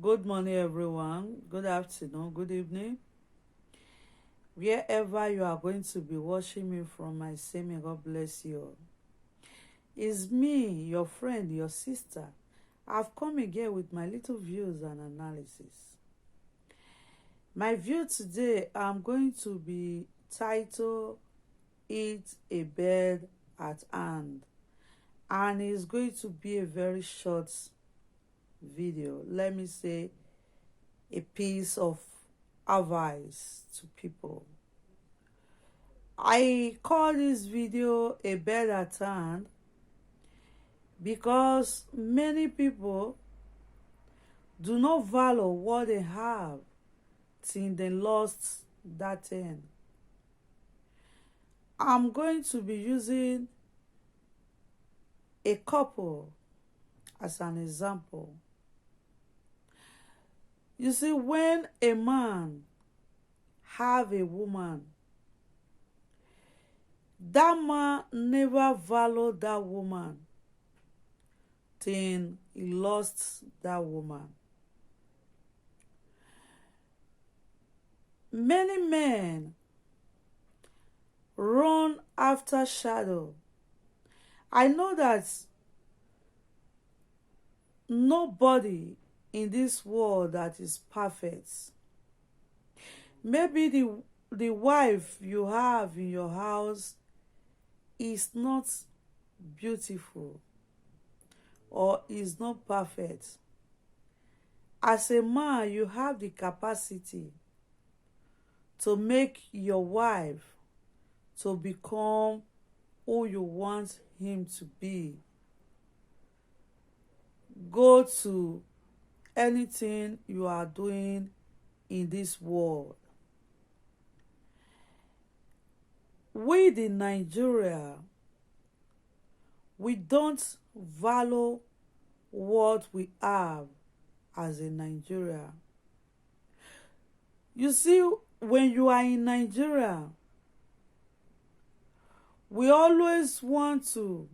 Good morning, everyone. Good afternoon, good evening. Wherever you are going to be watching me from, I say, may God bless you. It's me, your friend, your sister. I've come again with my little views and analysis. My view today, I'm going to be titled Eat a Bird at Hand. And it's going to be a very short video. Let me say a piece of advice to people. I call this video a bird at hand because many people do not value what they have till they lost that thing. I'm going to be using a couple as an example. You see, when a man have a woman, that man never valued that woman till he lost that woman. Many men run after shadow. I know that nobody in this world that is perfect. Maybe the wife you have in your house is not beautiful or is not perfect. As a man, you have the capacity to make your wife to become who you want him to be. Go to anything you are doing in this world. We in Nigeria, we don't value what we have as a Nigeria. You see, when you are in Nigeria, we always want to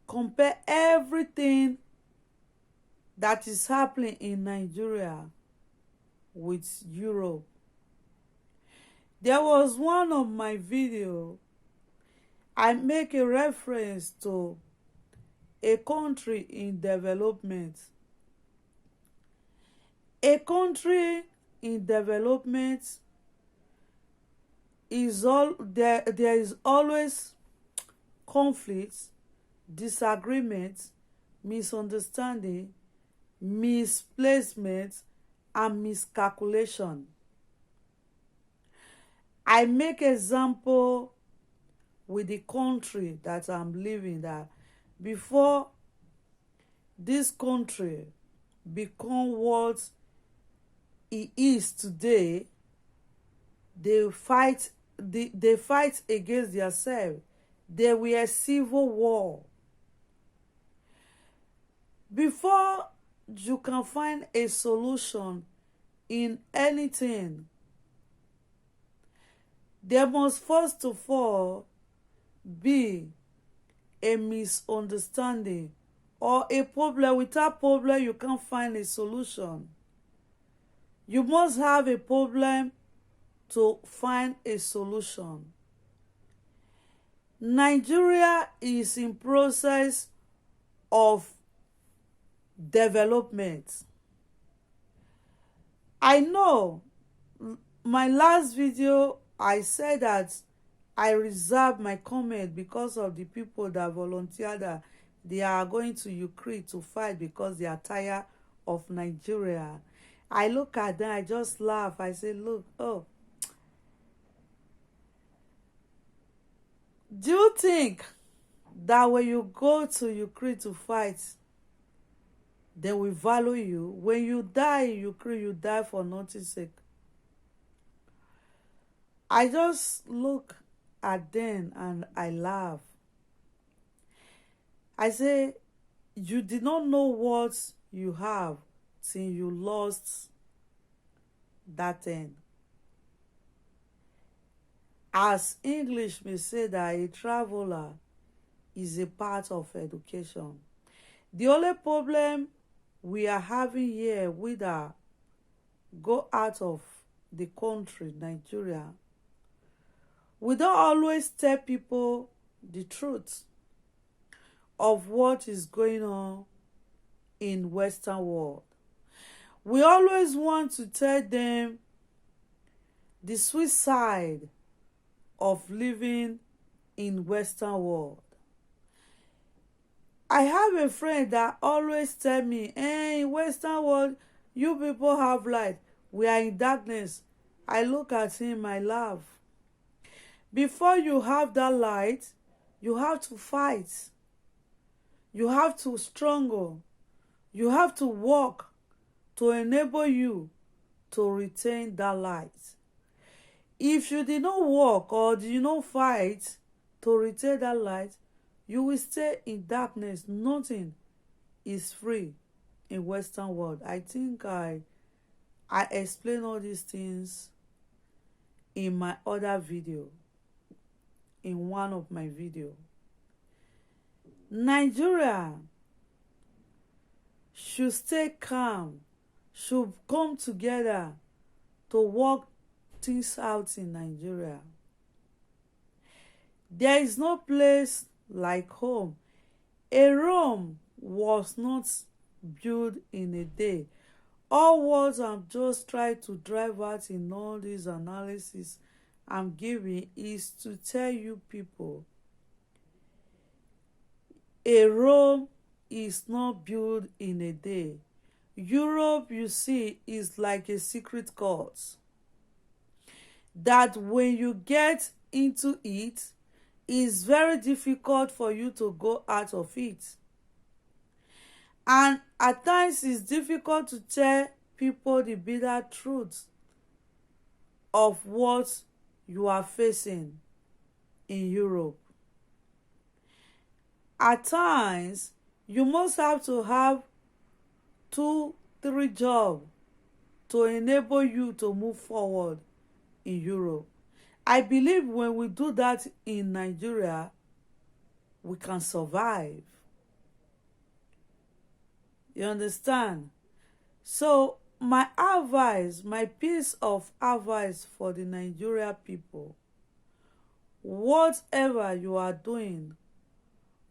compare everything that is happening in Nigeria with Europe. There was one of my video, I make a reference to a country in development. A country in development is there is always conflict, disagreement, misunderstanding, misplacement, and miscalculation. I make example with the country that I'm living, that before this country become what it is today, they fight against themselves. There were a civil war. Before you can find a solution in anything, there must first of all be a misunderstanding or a problem. Without problem, you can't find a solution. You must have a problem to find a solution. Nigeria is in process of development. I know my last video I said that I reserve my comment because of the people that volunteer that they are going to Ukraine to fight because they are tired of Nigeria. I look at them, I just laugh. I say, look, oh, do you think that when you go to Ukraine to fight, they will value you? When you die in Ukraine, you die for nothing's sake. I just look at them and I laugh. I say, you did not know what you have till you lost that thing. As English may say that a traveler is a part of education. The only problem we are having here whether go out of the country, Nigeria, we don't always tell people the truth of what is going on in Western world. We always want to tell them the sweet side of living in Western world. I have a friend that always tell me, in Western world, you people have light. We are in darkness. I look at him, I laugh. Before you have that light, you have to fight. You have to struggle. You have to work to enable you to retain that light. If you did not work or did not fight to retain that light, you will stay in darkness. Nothing is free in Western world. I think I explain all these things in my other video, in one of my video. Nigeria should stay calm, should come together to work things out in Nigeria. There is no place like home. A Rome was not built in a day. All what I'm just trying to drive out in all this analysis I'm giving is to tell you people, a Rome is not built in a day. Europe, you see, is like a secret cult that when you get into it, it's very difficult for you to go out of it. And at times it's difficult to tell people the bitter truth of what you are facing in Europe. At times, you must have to have 2-3 jobs to enable you to move forward in Europe. I believe when we do that in Nigeria, we can survive. You understand? So my advice, my piece of advice for the Nigeria people, whatever you are doing,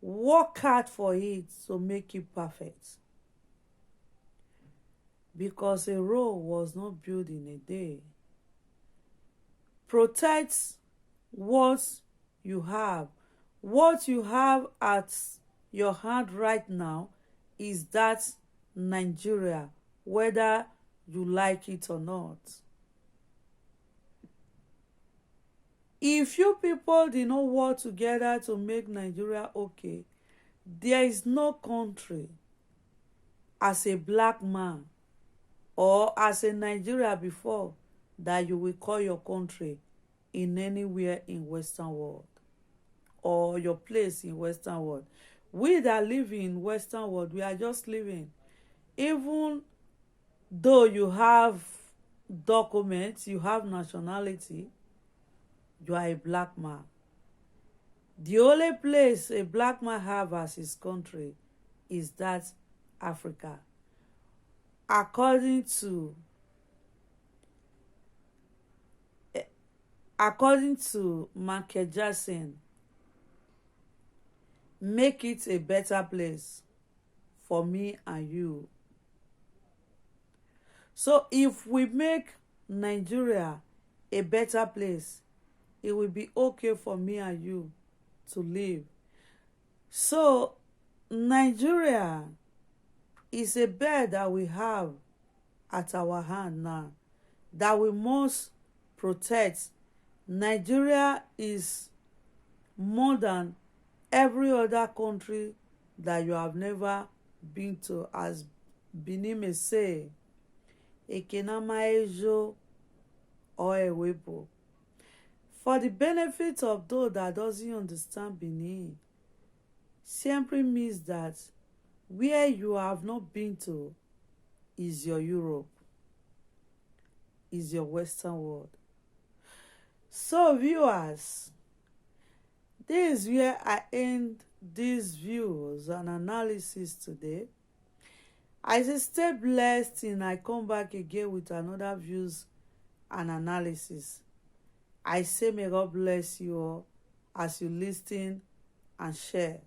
work hard for it to make it perfect. Because a road was not built in a day. Protect what you have. What you have at your hand right now is that Nigeria, whether you like it or not. If you people did not work together to make Nigeria okay, there is no country as a black man or as a Nigeria before that you will call your country in anywhere in Western world or your place in Western world. We that live in Western world, we are just living. Even though you have documents, you have nationality, you are a black man. The only place a black man have as his country is that Africa. According to Michael Jackson, make it a better place for me and you. So if we make Nigeria a better place, it will be okay for me and you to live. So Nigeria is a bed that we have at our hand now that we must protect. Nigeria is more than every other country that you have never been to, as Benin may say, Ekenama Ejo or Ewebo. For the benefit of those that doesn't understand Benin, simply means that where you have not been to is your Europe, is your Western world. So viewers, this is where I end these views and analysis today. I say stay blessed till I come back again with another views and analysis. I say may God bless you all as you listen and share.